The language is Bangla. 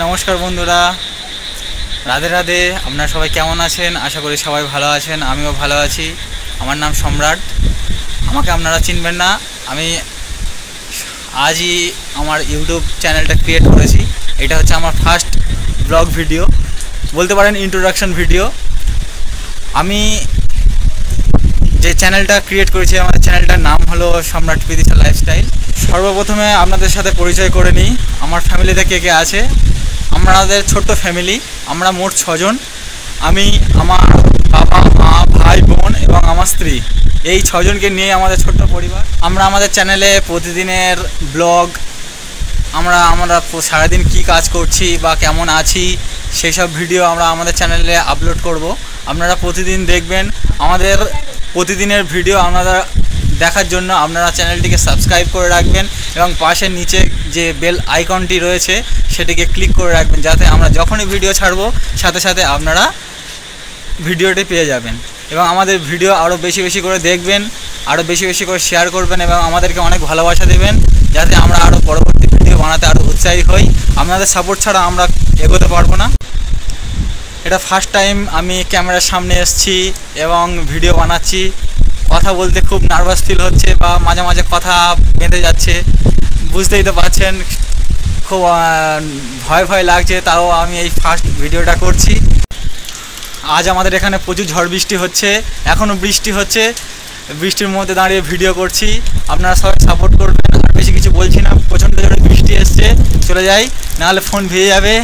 নমস্কার বন্ধুরা, রাধে রাধে। আপনারা সবাই কেমন আছেন? আশা করি সবাই ভালো আছেন, আমিও ভালো আছি। আমার নাম সম্রাট, আমাকে আপনারা চিনবেন না। আমি আজই আমার ইউটিউব চ্যানেলটা ক্রিয়েট করেছি। এটা হচ্ছে আমার ফার্স্ট ব্লগ ভিডিও, বলতে পারেন ইন্ট্রোডাকশন ভিডিও। আমি যে চ্যানেলটা ক্রিয়েট করেছি, আমার চ্যানেলটার নাম হলো সম্রাট বিদিশা লাইফস্টাইল। সর্বপ্রথমে আপনাদের সাথে পরিচয় করে নিই, আমার ফ্যামিলিতে কে কে আছে। আমাদের ছোট্ট ফ্যামিলি, আমরা মোট 6 জন। আমি, আমার বাবা, মা, ভাই, বোন এবং আমার স্ত্রী, এই 6 জনকে নিয়ে আমাদের ছোট্ট পরিবার। আমরা আমাদের চ্যানেলে প্রতিদিনের ব্লগ, আমরা সারাদিন কি কাজ করছি বা কেমন আছি সেই সব ভিডিও আমরা আমাদের চ্যানেলে আপলোড করব। আপনারা প্রতিদিন দেখবেন। আমাদের প্রতিদিনের ভিডিও আপনারা দেখার জন্য আপনারা চ্যানেলটিকে সাবস্ক্রাইব করে রাখবেন এবং পাশের নিচে যে বেল আইকনটি রয়েছে সেটিকে ক্লিক করে রাখবেন, যাতে আমরা যখনই ভিডিও ছাড়বো সাথে সাথে আপনারা ভিডিওটি পেয়ে যাবেন। এবং আমাদের ভিডিও আরও বেশি বেশি করে দেখবেন, আরও বেশি বেশি করে শেয়ার করবেন এবং আমাদেরকে অনেক ভালোবাসা দেবেন, যাতে আমরা আরও পরবর্তী ভিডিও বানাতে আরও উৎসাহী হই। আপনাদের সাপোর্ট ছাড়া আমরা এগোতে পারবো না। এটা ফার্স্ট টাইম আমি ক্যামেরার সামনে এসেছি এবং ভিডিও বানাচ্ছি। কথা বলতে খুব নার্ভাস ফিল হচ্ছে বা মাঝে মাঝে কথা বেঁধে যাচ্ছে, বুঝতেই তো পারছেন। খুব ভয় ভয় লাগছে, তাও আমি এই ফার্স্ট ভিডিওটা করছি। আজ আমাদের এখানে প্রচুর ঝড় বৃষ্টি হচ্ছে, এখনও বৃষ্টি হচ্ছে। বৃষ্টির মধ্যে দাঁড়িয়ে ভিডিও করছি, আপনারা সবাই সাপোর্ট করবেন। আর বেশি কিছু বলছি না, প্রচণ্ড জোরে বৃষ্টি এসছে, চলে যাই, নাহলে ফোন ভিজে যাবে।